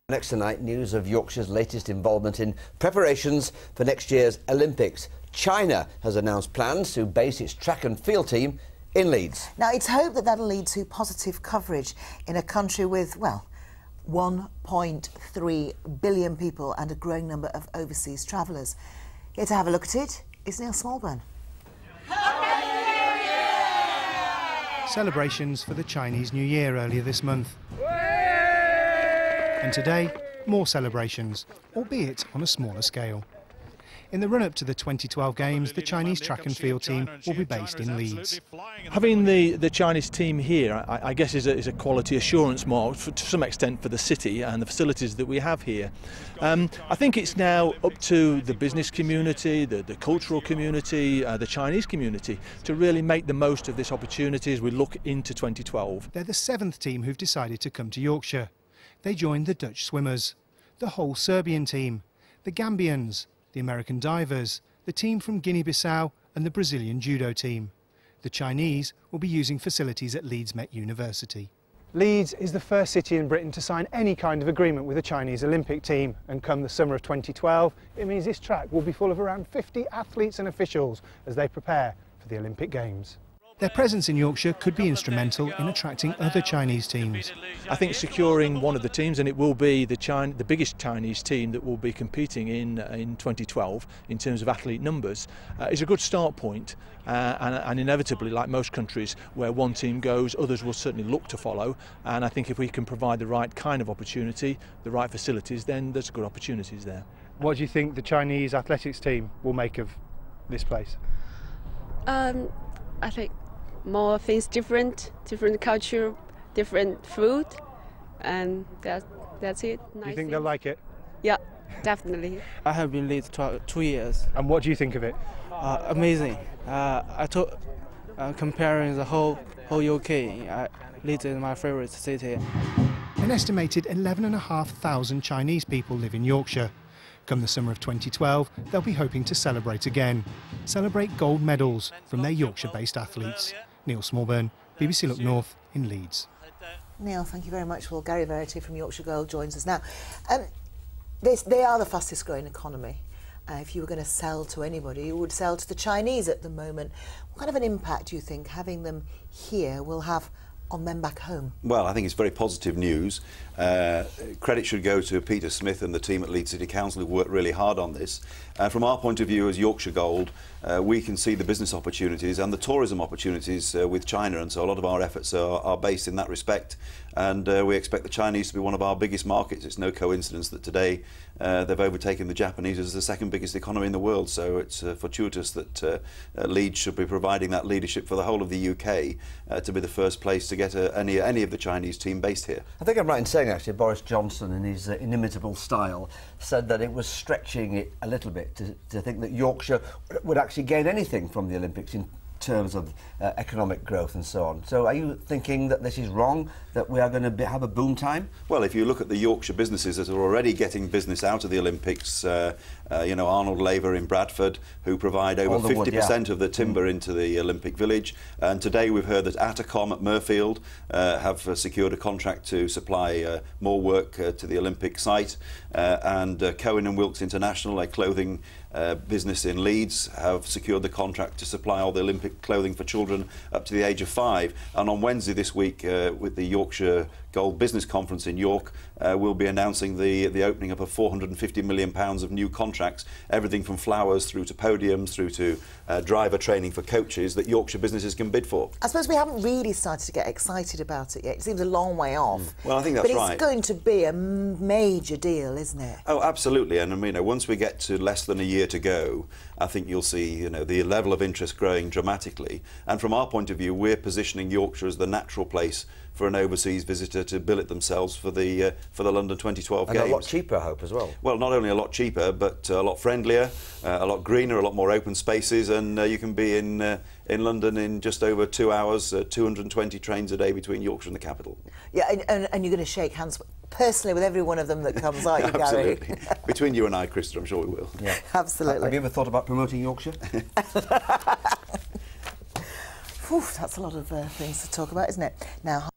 Next tonight, news of Yorkshire's latest involvement in preparations for next year's Olympics. China has announced plans to base its track and field team in Leeds. Now, it's hoped that that'll lead to positive coverage in a country with, well, 1.3 billion people and a growing number of overseas travellers. Here to have a look at it is Neil Smallburn. Celebrations for the Chinese New Year earlier this month. And today, more celebrations, albeit on a smaller scale. In the run-up to the 2012 Games, the Chinese track and field team will be based in Leeds. Having the Chinese team here, I guess, is a quality assurance mark to some extent for the city and the facilities that we have here. I think it's now up to the business community, the cultural community, the Chinese community to really make the most of this opportunity as we look into 2012. They're the 7th team who've decided to come to Yorkshire. They joined the Dutch swimmers, the whole Serbian team, the Gambians, the American divers, the team from Guinea-Bissau and the Brazilian judo team. The Chinese will be using facilities at Leeds Met University. Leeds is the first city in Britain to sign any kind of agreement with the Chinese Olympic team, and come the summer of 2012, it means this track will be full of around 50 athletes and officials as they prepare for the Olympic Games. Their presence in Yorkshire could be instrumental in attracting other Chinese teams. I think securing one of the teams, and it will be the biggest Chinese team that will be competing in 2012 in terms of athlete numbers, is a good start point. And inevitably, like most countries, where one team goes, others will certainly look to follow. And I think if we can provide the right kind of opportunity, the right facilities, then there's good opportunities there. What do you think the Chinese athletics team will make of this place? I think more things, different culture, different food, and that's it. Do you think they'll like it? Yeah, definitely. I have been Leeds 2 years. And what do you think of it? Amazing. Comparing the whole UK, Leeds is my favourite city. An estimated 11,500 Chinese people live in Yorkshire. Come the summer of 2012, they'll be hoping to celebrate again. Celebrate gold medals from their Yorkshire-based athletes. Neil Smallburn, BBC Look North in Leeds. Neil, thank you very much. Well, Gary Verity from Yorkshire Gold joins us now. They are the fastest growing economy. If you were going to sell to anybody, you would sell to the Chinese at the moment. What kind of an impact do you think having them here will have on them back home? Well, I think it's very positive news. Credit should go to Peter Smith and the team at Leeds City Council who worked really hard on this. From our point of view as Yorkshire Gold, we can see the business opportunities and the tourism opportunities with China, and so a lot of our efforts are based in that respect, and we expect the Chinese to be one of our biggest markets. It's no coincidence that today they've overtaken the Japanese as the second biggest economy in the world, so it's fortuitous that Leeds should be providing that leadership for the whole of the UK to be the first place to get any of the Chinese team based here. I think I'm right in saying, actually, Boris Johnson, in his inimitable style, said that it was stretching it a little bit to think that Yorkshire would actually gain anything from the Olympics in terms of economic growth and so on. So are you thinking that this is wrong, that we are going to have a boom time? Well, if you look at the Yorkshire businesses that are already getting business out of the Olympics, you know, Arnold Laver in Bradford, who provide over 50% of the timber into the Olympic Village. And today we've heard that Atacom at Murfield have secured a contract to supply more work to the Olympic site. And Cohen and Wilkes International, a clothing business in Leeds, have secured the contract to supply all the Olympic clothing for children up to the age of 5. And on Wednesday this week, with the Yorkshire Gold Business Conference in York, we'll be announcing the opening up of £450 million of new contracts, everything from flowers through to podiums, through to driver training for coaches that Yorkshire businesses can bid for. I suppose we haven't really started to get excited about it yet. It seems a long way off. Well, I think that's right. But it's going to be a major deal, isn't it? Oh, absolutely. And I mean, once we get to less than a year to go, I think you'll see, you know, the level of interest growing dramatically. And from our point of view, we're positioning Yorkshire as the natural place for an overseas visitor to billet themselves for the London 2012 Games. And a lot cheaper, I hope, as well. Well, not only a lot cheaper, but a lot friendlier, a lot greener, a lot more open spaces, and you can be in London in just over 2 hours, 220 trains a day between Yorkshire and the capital. Yeah, and you're going to shake hands personally with every one of them that comes out, Gary. Absolutely. Between you and I, Krista, I'm sure we will. Yeah. Absolutely. Have you ever thought about promoting Yorkshire? Oof, that's a lot of things to talk about, isn't it? Now.